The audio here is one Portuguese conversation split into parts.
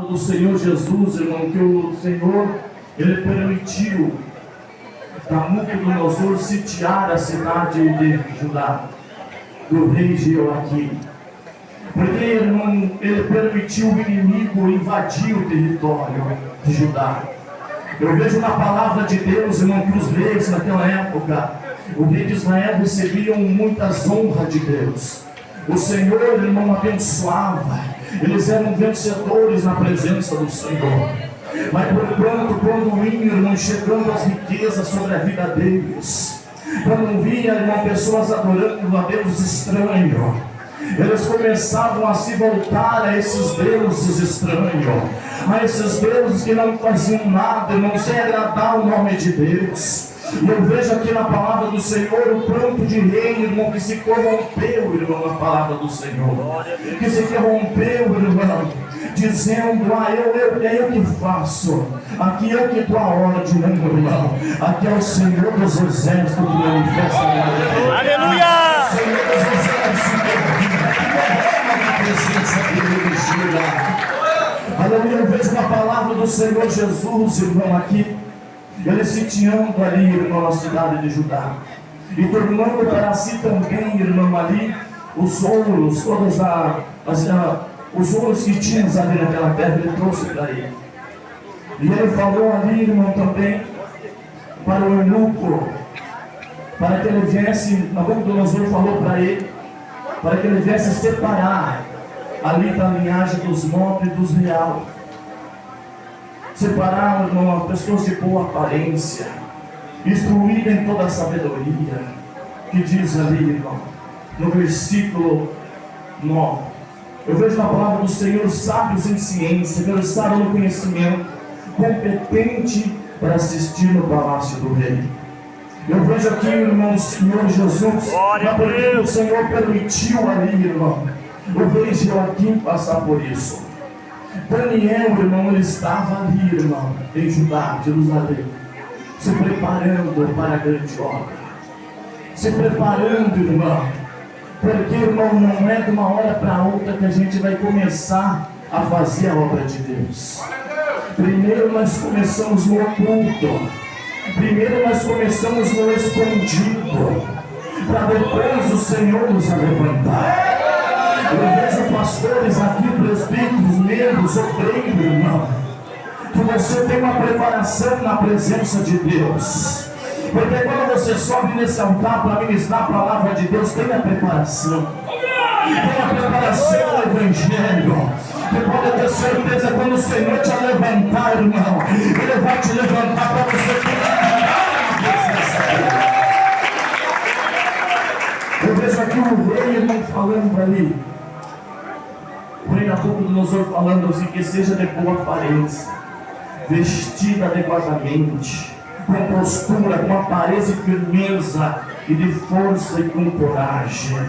Do Senhor Jesus, irmão, que o Senhor, Ele permitiu Nabucodonosor sitiar a cidade de Judá, do rei Jeoaquim. Porque, irmão, ele permitiu o inimigo invadir o território de Judá. Eu vejo na palavra de Deus, irmão, que os reis naquela época, o rei de Israel recebiam muitas honras de Deus. O Senhor, irmão, abençoava. Eles eram vencedores na presença do Senhor. Mas porquanto, quando vinha, irmão, chegando as riquezas sobre a vida deles, quando vinha, irmão, pessoas adorando a Deus estranho, eles começavam a se voltar a esses deuses estranhos, a esses deuses que não faziam nada, irmão, sem agradar o nome de Deus. E eu vejo aqui na palavra do Senhor o pranto de rei, irmão, que se corrompeu, irmão, na palavra do Senhor, que se corrompeu, irmão, dizendo: é eu que faço, aqui eu que dou a ordem, meu irmão, aqui é o Senhor dos exércitos que manifesta a glória dele. Aleluia! O Senhor dos exércitos que na presença dele. Aleluia! Eu vejo na palavra do Senhor Jesus, irmão, aqui ele sitiando ali, irmão, a cidade de Judá, e tornando para si também, irmão, ali os ouros, os ouros que tinham ali naquela terra, ele trouxe para ele. E ele falou ali, irmão, também para o eunuco, para que ele viesse, Nabucodonosor falou para ele, para que ele viesse separar ali da linhagem dos nobres e dos reais. Separar, irmão, as pessoas de boa aparência, instruída em toda a sabedoria, que diz ali, irmão, no versículo 9. Eu vejo na palavra do Senhor sábios em ciência, versados no conhecimento, competente para assistir no palácio do rei. Eu vejo aqui, irmão, o Senhor Jesus, na porque o Senhor permitiu ali, irmão, o rei Jeoaquim passar por isso. Daniel, irmão, ele estava ali, irmão, em Judá, Jerusalém, se preparando para a grande obra, se preparando, irmão, porque, irmão, não é de uma hora para outra que a gente vai começar a fazer a obra de Deus. Primeiro nós começamos no oculto, primeiro nós começamos no escondido, para depois o Senhor nos levantar. Eu vejo pastores aqui, presbíteros, membros, obreiros, irmão, que você tem uma preparação na presença de Deus. Porque quando você sobe nesse altar para ministrar a palavra de Deus, tem a preparação. Tem a preparação do Evangelho. Você pode ter certeza, quando o Senhor te levantar, irmão, Ele vai te levantar para você na presença dele. Eu vejo aqui o rei, irmão, falando ali. O rei Nabucodonosor falando assim, que seja de boa aparência, vestida adequadamente, com postura, com aparência e firmeza, e de força e com coragem,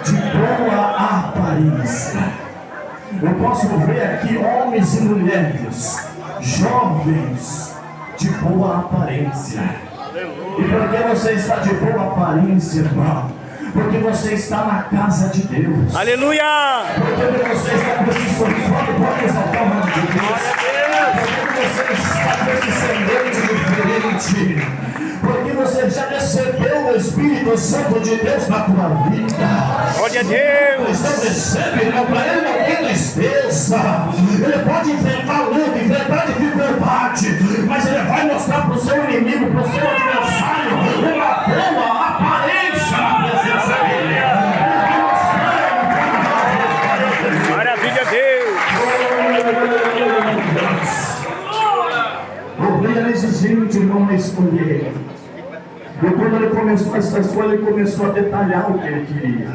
de boa aparência. Eu posso ver aqui homens e mulheres, jovens, de boa aparência. E por que você está de boa aparência, irmão? Porque você está na casa de Deus. Aleluia! Porque você está com esse sorriso, pode exaltar o nome de Deus. Porque você está com esse semblante diferente. Porque você já recebeu o Espírito Santo de Deus na tua vida. Glória a Deus! Então recebe, irmão, para ele não ter tristeza. Ele pode enfrentar luta, enfrentar dificuldade, mas ele vai mostrar para o seu inimigo, para o seu adversário, uma boa aparência na presença dele. Maravilha, Deus! O rei era exigente, irmão, a escolher. E quando ele começou essa escolha, ele começou a detalhar o que ele queria.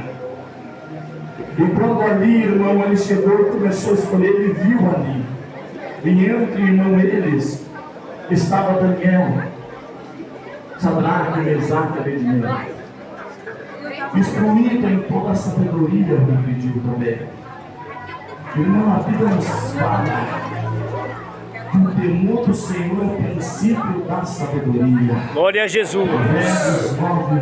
E quando ali, irmão, ele chegou e começou a escolher, ele viu ali. E entre, irmão, eles estava Daniel, Sadraque, Mesaque e Abednego, instruído em toda a sabedoria, eu pediu também. Irmão, a Bíblia nos fala que o temor do Senhor é o princípio da sabedoria. Glória a Jesus! Versos 9,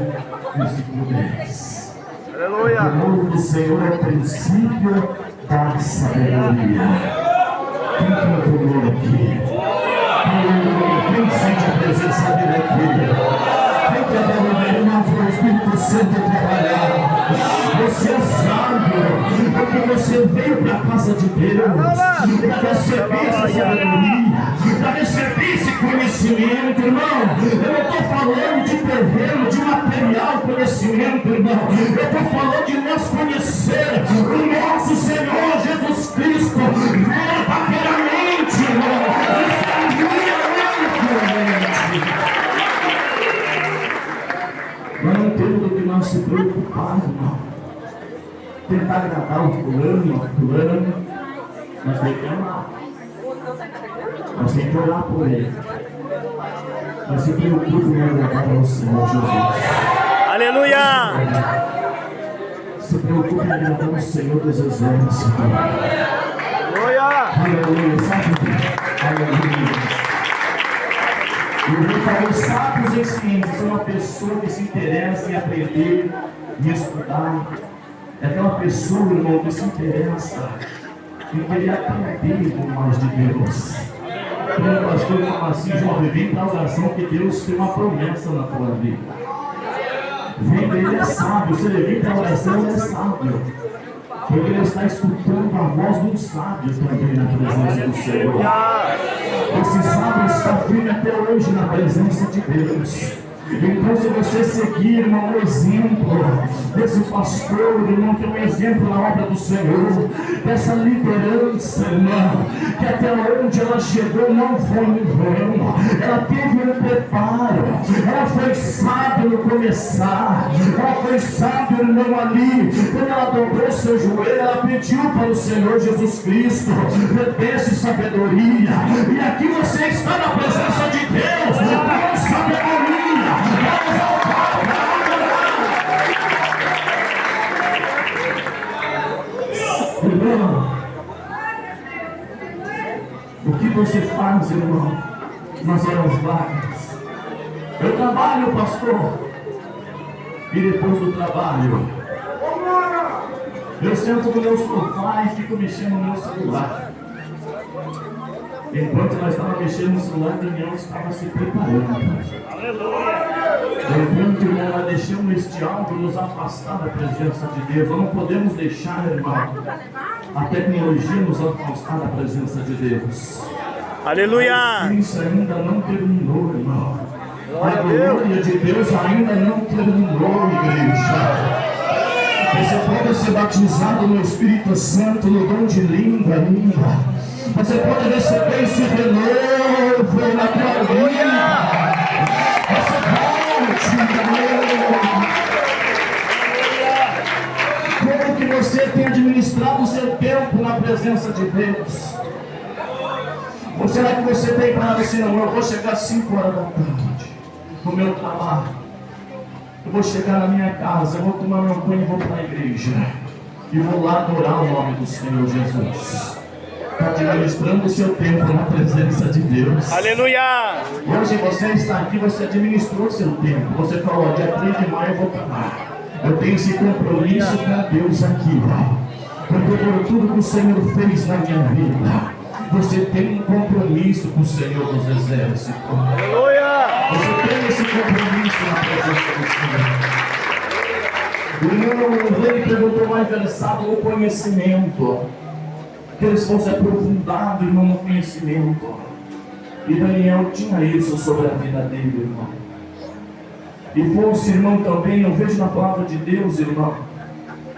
versículo 10. Aleluia! O temor do Senhor é o princípio da sabedoria. você ter trabalhado. Você é sábio, porque você veio para a casa de Deus para receber essa sabedoria, para receber esse conhecimento, irmão. Eu não estou falando de terreno, de material conhecimento, irmão. Eu estou falando de nós conhecer o nosso Senhor Jesus Cristo verdadeiramente, irmão. Nós não temos do que nós se preocupar, irmão. Tentar agradar o fulano, a fulana, nós temos que amar. Nós temos que orar por ele. Nós se preocupamos em agradar ao Senhor Jesus. Aleluia! Se preocupe em agradar ao Senhor dos Exércitos. Aleluia! Aleluia, sabe? Aleluia. Os sábios em ciência são uma pessoa que se interessa em aprender e estudar. É aquela pessoa, irmão, que se interessa em querer aprender com mais de Deus. Quando o pastor fala assim, jovem, vem para a oração que Deus tem uma promessa na tua vida. Vem, ele é sábio. Se ele vem para a oração, ele é sábio. Porque ele está escutando a voz de um sábio também na presença do Senhor. Esse sábio está firme até hoje na presença de Deus. Então, se você seguir, irmão, o exemplo desse pastor, irmão, que é um exemplo na obra do Senhor, dessa liderança, irmão, que até onde ela chegou não foi em vão, ela teve um preparo, ela foi sábia no começar, ela foi sábia, irmão, ali, quando ela dobrou seu joelho, ela pediu para o Senhor Jesus Cristo, desse sabedoria, e aqui você está na presença de Deus, com sabedoria. Irmão, o que você faz, irmão, nas horas vagas? Eu trabalho, pastor, e depois do trabalho eu sento no meu sofá e fico mexendo no meu celular. Enquanto nós estávamos mexendo no celular, Daniel estava se preparando. Enquanto, irmão, nós deixamos este algo nos afastar da presença de Deus. Nós não podemos deixar, irmão, a tecnologia nos afastar da presença de Deus. Aleluia! Isso ainda não terminou, irmão. A glória de Deus ainda não terminou, igreja. Você pode ser batizado no Espírito Santo, no dom de língua ainda. Você pode receber esse renovo na tua vida. Você pode, como que você tem administrado o seu tempo na presença de Deus? Ou será que você tem para assim, não, eu vou chegar às 5 horas da tarde no meu trabalho, eu vou chegar na minha casa, eu vou tomar meu banho e vou para a igreja e vou lá adorar o nome do Senhor Jesus. Está administrando o seu tempo na presença de Deus. Aleluia! Hoje você está aqui, você administrou o seu tempo. Você falou, dia 3 de maio eu vou para lá. Eu tenho esse compromisso com Deus aqui, porque por tudo que o Senhor fez na minha vida, você tem um compromisso com o Senhor dos Exércitos. Aleluia! Você tem esse compromisso na presença do Senhor. O irmão dele perguntou mais versado no conhecimento. Que eles fossem aprofundados, irmão, no conhecimento. E Daniel tinha isso sobre a vida dele, irmão. E fosse, irmão, também, eu vejo na palavra de Deus, irmão,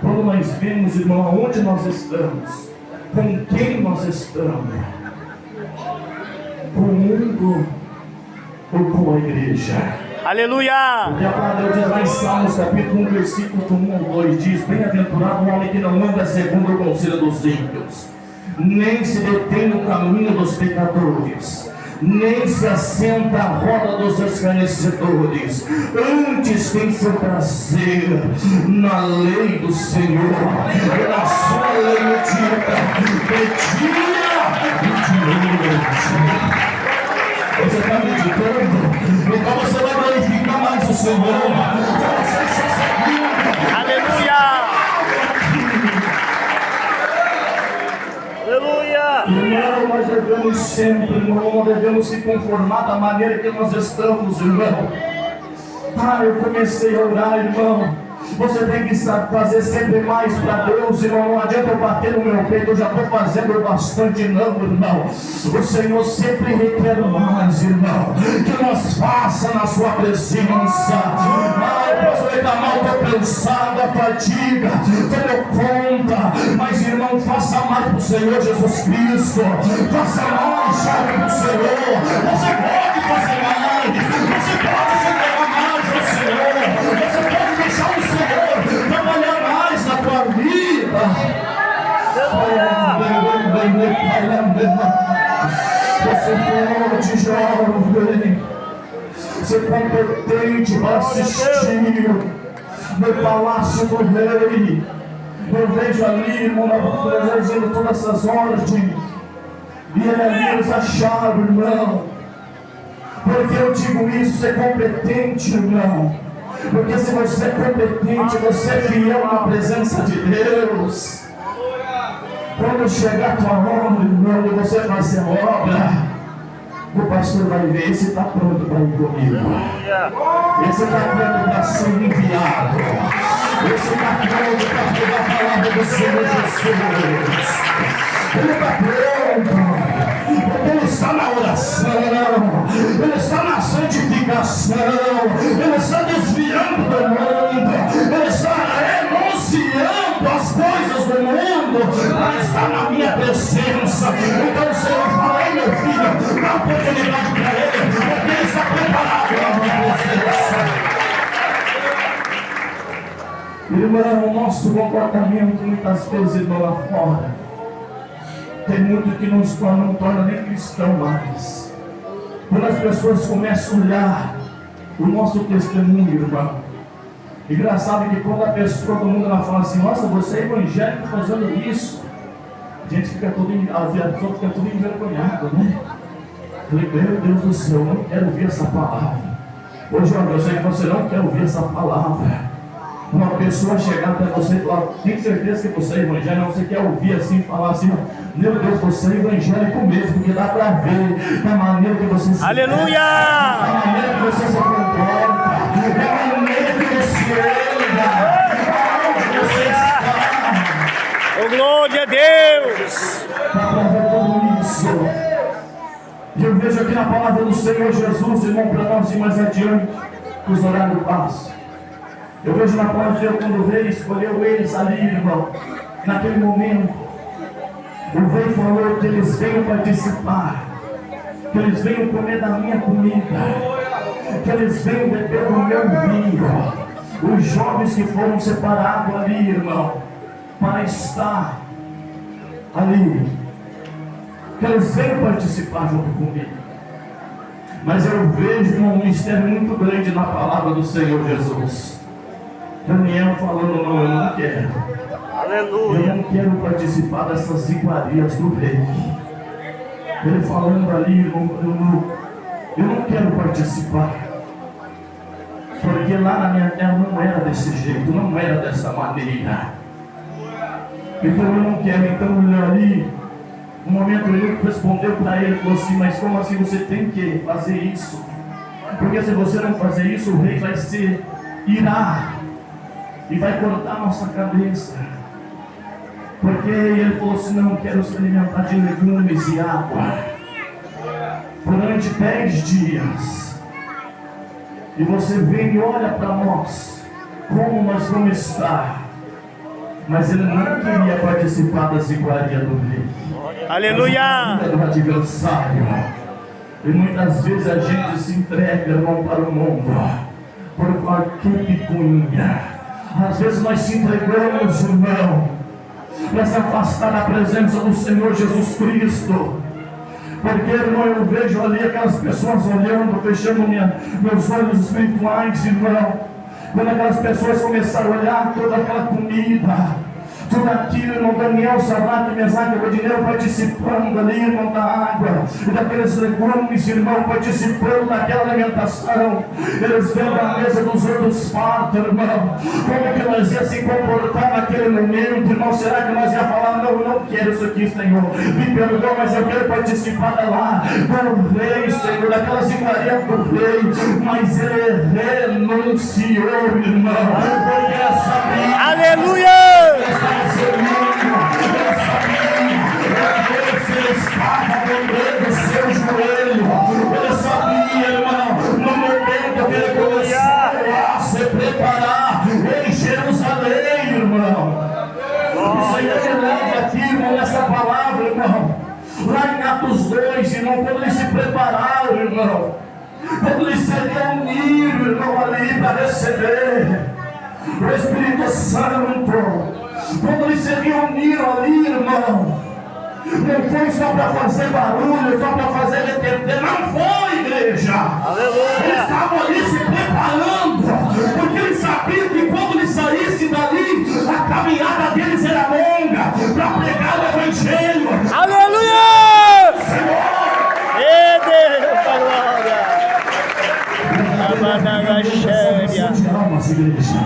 quando nós vemos, irmão, aonde nós estamos, com quem nós estamos, com o mundo ou com a igreja. Aleluia! Porque a palavra de Deus diz lá em Salmos, capítulo 1, versículo 1 ao 2, diz, bem-aventurado o homem que não anda segundo o conselho dos ímpios, nem se detém no caminho dos pecadores, nem se assenta à roda dos escarnecedores, antes tem seu prazer na lei do Senhor, e na sua lei medita de dia e de noite. Você está meditando, então você vai glorificar mais o Senhor. Aleluia! Aleluia! Irmão, nós devemos sempre, irmão, não devemos se conformar da maneira que nós estamos, irmão. Eu comecei a orar, irmão. Você tem que fazer sempre mais para Deus, irmão. Não adianta eu bater no meu peito, eu já estou fazendo bastante, não, irmão. O Senhor sempre requer mais, irmão. Que nós faça na sua presença. Eu posso reclamar, estou cansado, a fadiga tomou conta. Mas, irmão, faça mais para o Senhor Jesus Cristo. Faça mais, sabe, para o Senhor. Você pode fazer mais. Você pode se entregar mais ao Senhor. Você pode deixar o Senhor trabalhar mais na tua vida. Você pode, jovem, ser competente para assistir no palácio do rei. Eu vejo ali, irmão, exercendo todas essas ordens, e ele ali nos achava, irmão. Porque eu digo isso, ser competente, irmão. Porque se você é competente, você é fiel na presença de Deus. Quando chegar a tua hora, irmão, e você fazer a obra, o pastor vai ver, esse está pronto para ir comigo. Esse está pronto para ser enviado. Esse está pronto para pegar a palavra do Senhor Jesus. Ele está pronto, porque ele está na oração, ele está na santificação, ele está desviando do mundo, ele está renunciando as coisas do mundo, para estar na minha presença. Então o Senhor fala: ei, meu filho, dá oportunidade para ele, porque ele está preparado na minha presença. Irmão, o nosso comportamento muitas vezes, irmão, lá fora, tem muito que nos não torna nem cristão mais. Quando as pessoas começam a olhar o nosso testemunho, irmão, engraçado que quando a pessoa, todo mundo lá fala assim: nossa, você é evangélico fazendo isso, a gente fica todo, a pessoa fica tudo envergonhada, né? Eu falei: meu Deus do céu, eu não quero ouvir essa palavra. Ô jovem, eu sei que você não quer ouvir essa palavra. Uma pessoa chegar até você e falar: tem certeza que você é evangélico? Você quer ouvir assim, falar assim: meu Deus, você é evangélico mesmo, porque dá para ver da maneira que você se Aleluia! da maneira que você se comporta, da maneira que você anda, aonde você está. Oh, glória a Deus! Dá para ver tudo isso. E eu vejo aqui na palavra do Senhor Jesus, irmão, para nós ir mais adiante, os horários passam. Eu vejo na palavra de Deus quando o rei escolheu eles ali, irmão. Naquele momento, o rei falou que eles venham participar, que eles venham comer da minha comida, que eles venham beber do meu vinho. Os jovens que foram separados ali, irmão, para estar ali, que eles venham participar junto comigo. Mas eu vejo um mistério muito grande na palavra do Senhor Jesus. Daniel falando: não, eu não quero. Aleluia! Eu não quero participar dessas iguarias do rei. Ele falando ali: eu não quero participar. Porque lá na minha terra não era desse jeito, não era dessa maneira. Então eu não quero. Então ele ali, no momento ele respondeu para ele, falou assim: mas como assim você tem que fazer isso? Porque se você não fazer isso, o rei vai se irar e vai cortar a nossa cabeça. Porque ele falou assim: não, quero se alimentar de legumes e água durante 10 dias. E você vem e olha para nós, como nós vamos estar. Mas ele não queria participar das iguarias do rei. Aleluia! Do adversário. E muitas vezes a gente se entrega, irmão, para o mundo por qualquer picuinha. Às vezes nós se entregamos, irmão, para se afastar da presença do Senhor Jesus Cristo. Porque, irmão, eu vejo ali aquelas pessoas olhando, fechando meus olhos espirituais, irmão. Quando aquelas pessoas começaram a olhar toda aquela comida, Tudo aquilo, irmão Daniel, Sadraque, Mesaque, Abednego participando ali, irmão, da água e daqueles legumes, irmão, participando daquela alimentação. Eles vendo a mesa dos outros fatos, irmão. Como que nós ia se comportar naquele momento, irmão? Será que nós ia falar, não, eu não quero isso aqui, Senhor, me perdoa, mas eu quero participar da lá do rei, Senhor, daquela iguaria do rei, mas ele renunciou, irmão, porque sabia. Aleluia! Ele estava lembrando do seu joelho. Ele sabia, irmão, no momento que ele começou a se preparar em Jerusalém, irmão. O Senhor me leva aqui, irmão, nessa palavra, irmão. Lá em Atos 2, irmão, quando eles se prepararam, irmão, quando eles se reuniram, irmão, ali para receber o Espírito Santo, quando eles se reuniram ali, irmão, não foi só para fazer barulho, só para fazer entender, não foi, igreja. Aleluia. Eles estavam ali se preparando, porque eles sabiam que quando eles saíssem dali, a caminhada deles era longa para pregar o Evangelho. Aleluia! Senhor, Deus da glória! de almas, igreja.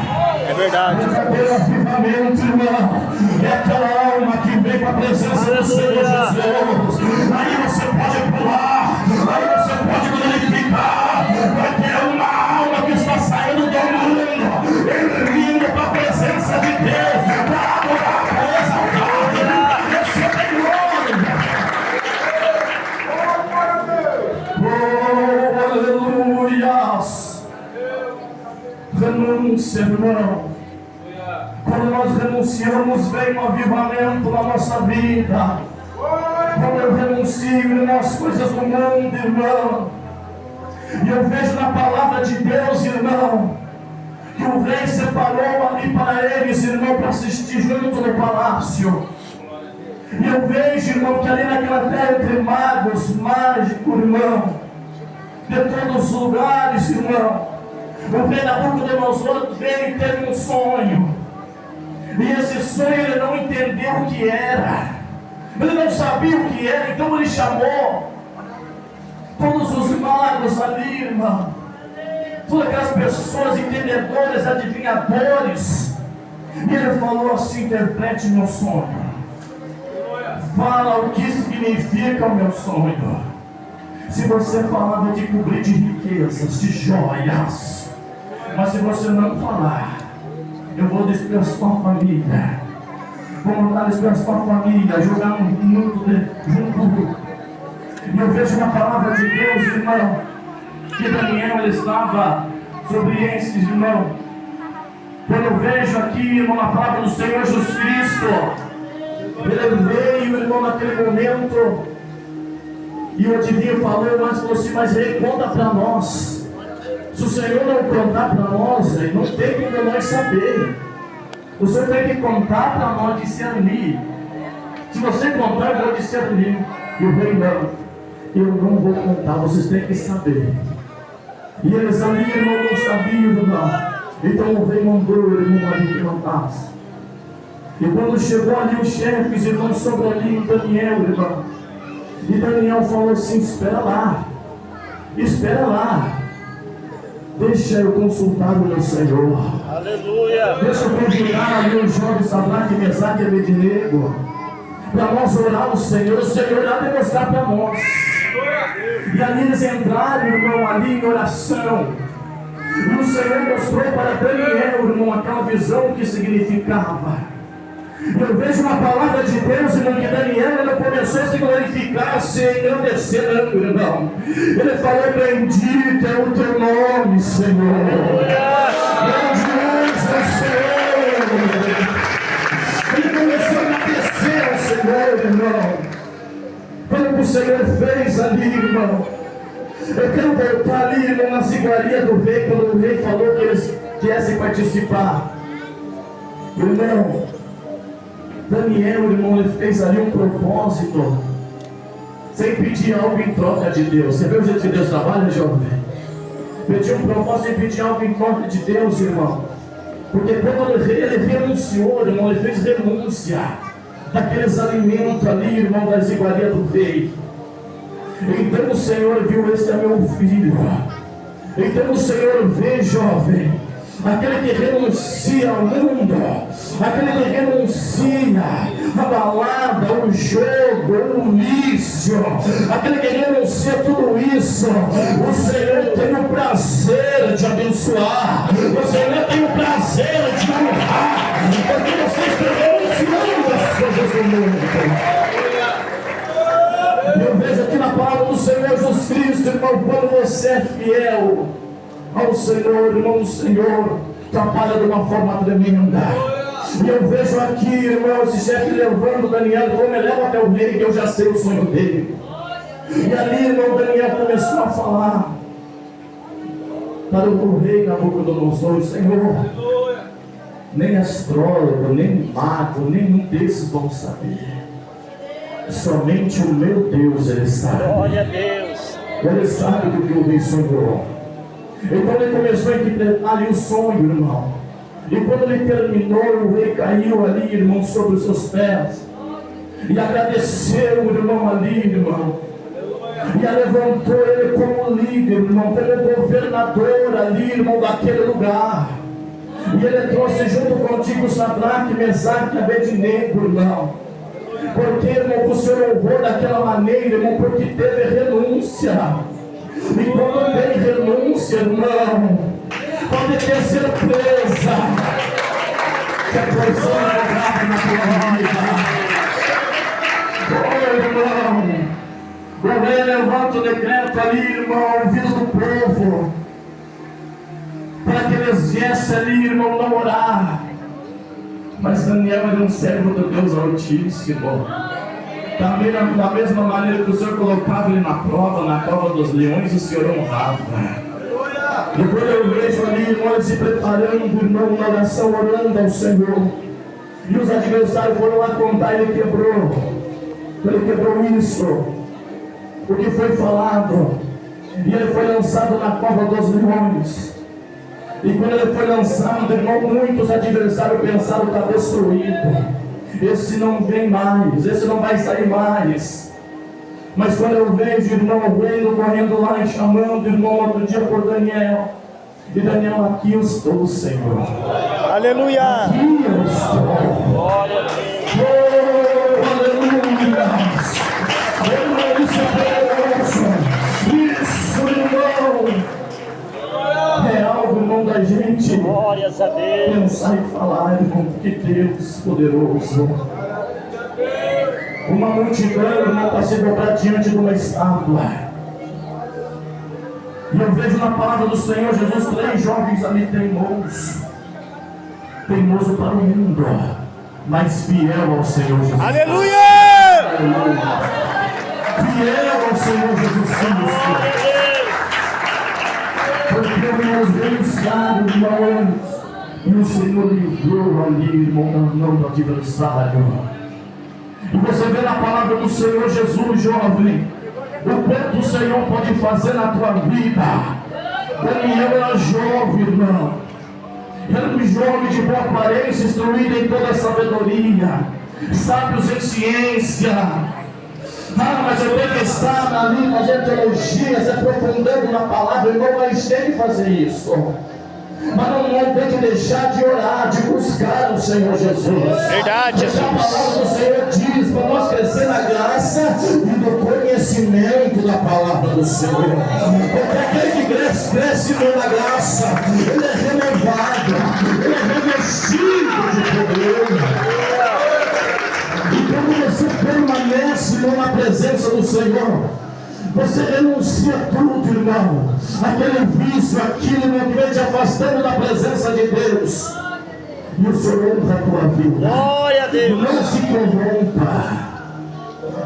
É verdade. Verdadeiro avivamento, irmão, é aquela alma que vem com a presença do Senhor Jesus. Aí você pode pular, aí você pode glorificar, porque é uma alma que está saindo do mundo, vindo para a presença de Deus, para adorar, para exaltar, para receber glória. Oh, aleluias! Renúncia, irmão. Quando nós renunciamos, vem um avivamento na nossa vida. Quando eu renuncio, irmão, as coisas do mundo, irmão, e eu vejo na palavra de Deus, irmão, que o rei separou ali para eles, irmão, para assistir junto no palácio. E eu vejo, irmão, que ali naquela terra entre magos, mágicos, irmão, de todos os lugares, irmão, o rei Nabucodonosor veio e teve um sonho. E esse sonho ele não entendeu o que era. Ele não sabia o que era, então ele chamou todos os magos ali, irmão, todas aquelas pessoas entendedoras, adivinhadores. E ele falou assim: interprete meu sonho. Fala o que significa o meu sonho. Se você falar, vou te cobrir de riquezas, de joias. Mas se você não falar, eu vou dispersar a família. Vou mandar dispersar a família, jogar um mundo junto. E eu vejo na palavra de Deus, irmão, que Daniel ele estava sobre esses, irmão. Quando eu vejo aqui, irmão, na palavra do Senhor Jesus Cristo, ele veio, irmão, naquele momento, e o adivinho falou, mas você, mas rei, conta para nós. Se o Senhor não contar para nós, não tem como nós saber. O Senhor tem que contar para nós discernir. Se você contar, eu vou discernir. E o rei não, eu não vou contar, vocês têm que saber. E eles ali, irmão, não sabiam, irmão. Então o rei mandou o irmão ali que contasse. E quando chegou ali os chefes, irmão, sobre ali Daniel, irmão. E Daniel falou assim: espera lá, espera lá. Deixa eu consultar o meu Senhor. Aleluia. Deixa eu conjurar ali os jovens Sadraque, Mesaque e Abednego, para nós orar ao Senhor. O Senhor há de mostrar para nós. E ali eles entraram, irmão, ali em oração. E o Senhor mostrou para Daniel, irmão, aquela visão que significava. Eu vejo na palavra de Deus, irmão, que Daniel ele começou a se glorificar, a se engrandecer, irmão. Ele falou: bendito é o teu nome, Senhor. Bendito é o Senhor. Ele começou a agradecer ao Senhor, irmão, pelo que o Senhor fez ali, irmão. Eu quero voltar ali, irmão, na iguaria do rei, quando o rei falou que eles quisessem participar. Irmão, Daniel, irmão, ele fez ali um propósito, sem pedir algo em troca de Deus. Você vê o jeito que Deus trabalha, jovem? Pedir um propósito sem pedir algo em troca de Deus, irmão. Porque quando ele renunciou, irmão, ele fez renúncia daqueles alimentos ali, irmão, das iguarias do rei. Então o Senhor viu: este é meu filho. Então o Senhor vê, jovem, aquele que renuncia ao mundo, aquele que renuncia à balada, ao jogo, ao vício, aquele que renuncia a tudo isso, o Senhor tem o prazer de abençoar, o Senhor tem o prazer de honrar, porque você está renunciando as coisas do mundo. Eu vejo aqui na palavra do Senhor Jesus Cristo, irmão, quando você é fiel ao Senhor, irmão, o Senhor trabalha de uma forma tremenda. E eu vejo aqui, irmão, esse chefe levando Daniel, como ele leva até o rei, que eu já sei o sonho dele. E ali, irmão, Daniel começou a falar para o rei Nabucodonosor: Senhor, nem astrólogo, nem mago, nenhum desses vão saber. Somente o meu Deus, ele sabe. Glória a Deus. Ele sabe do que o rei sonhou. Então ele começou a interpretar ali o sonho, irmão. E quando ele terminou, o rei caiu ali, irmão, sobre os seus pés. E agradeceu o irmão ali, irmão. E levantou ele como líder, irmão, como governador ali, irmão, daquele lugar. E ele trouxe junto contigo Sadraque, Mesaque e Abednego, irmão. Porque, irmão, o Senhor honrou daquela maneira, irmão, porque teve renúncia. E quando tem renúncia, irmão, pode ter certeza que a porção é grave na tua vida. Oh, irmão, o rei levanta o decreto ali, irmão, ouvido do povo, para que eles viessem ali, irmão, não orar. Mas Daniel era um servo do Deus Altíssimo. Também da mesma maneira que o Senhor colocava ele na prova dos leões, o Senhor honrava. E quando eu vejo ali, irmão, se preparando, irmão, na oração, orando ao Senhor, e os adversários foram lá contar, ele quebrou isso, o que foi falado, e ele foi lançado na cova dos leões. E quando ele foi lançado, irmão, muitos adversários pensaram: está destruído, esse não vem mais, esse não vai sair mais. Mas quando eu vejo, irmão, o reino correndo lá e chamando, irmão, outro dia por Daniel, e Daniel: aqui eu estou, Senhor. Aleluia. Aqui eu estou. Oh, aleluia. Irmão, isso é poderoso. Isso, irmão, é algo, irmão, da gente Glórias a Deus. pensar e falar, irmão, que Deus poderoso. Uma multidão, irmão, para se dobrar diante de uma estátua. E eu vejo na palavra do Senhor Jesus 3 jovens ali teimosos para o mundo, mas fiel ao Senhor Jesus. Aleluia. Fiel ao Senhor Jesus Cristo. Porque nós vencemos, irmãos, e o Senhor livrou ali, irmão, na mão do adversário. E você vê na palavra do Senhor Jesus, jovem, o quanto o Senhor pode fazer na tua vida. Daniel era jovem, irmão. Era um jovem de boa aparência, instruído em toda a sabedoria, sábios em ciência. Mas eu tenho que estar ali nas teologias, aprofundando na palavra, irmão, mas tem que fazer isso. Mas não tem que deixar de orar, de buscar o Senhor Jesus. Verdade, Jesus. A palavra do Senhor diz para nós crescer na graça e no conhecimento da palavra do Senhor. Porque aquele que cresce na graça, ele é renovado, ele é revestido de poder. E quando você permanece na presença do Senhor, você renuncia tudo, irmão. Aquele vício, aquilo que vem te afastando da presença de Deus. E o Senhor honra a tua vida. Glória a Deus. Não se corrompa.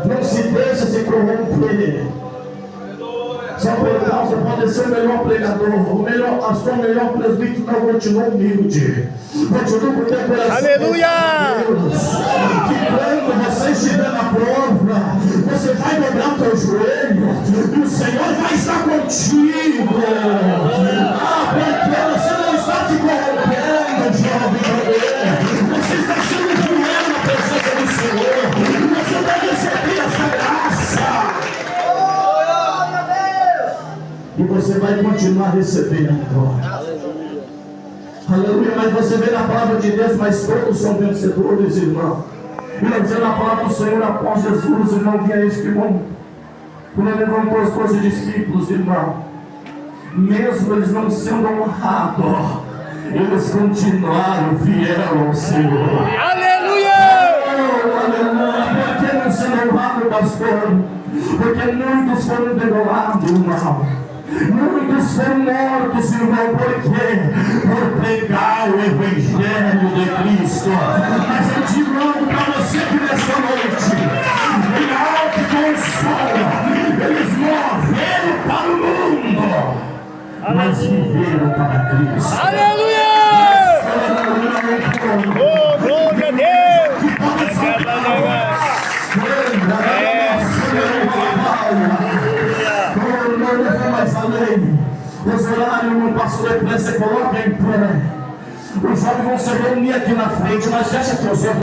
Não se deixa se corromper. Só por causa, pode ser o melhor pregador, a sua melhor presbítero, não continua humilde. Continua com o teu coração. Aleluia! Que quando você estiver na prova, você vai dobrar o teu joelho e o Senhor vai estar contigo. Porque você não está se corrompendo, jovem. E você vai continuar recebendo. Aleluia. Mas você vê na palavra de Deus, mas todos são vencedores, irmão. E nós dizendo a palavra do Senhor após Jesus, irmão, que é este mundo. Quando ele levantou os 12 discípulos, irmão, mesmo eles não sendo honrados, eles continuaram fiel ao Senhor. Aleluia! Aleluia. Por que não sendo honrado, pastor? Porque muitos foram degolados, irmão. Muitos foram mortos, irmão. Por quê? Por pregar o Evangelho de Cristo. Mas eu te mando para você que nessa noite, em alto consolo, eles morreram para o mundo, mas viveram para Cristo. Aleluia! Oh, glória a Deus! Mais além, os horários no pastor de você coloca em pé. Os jovens vão se reunir aqui na frente, mas fecha teus olhos.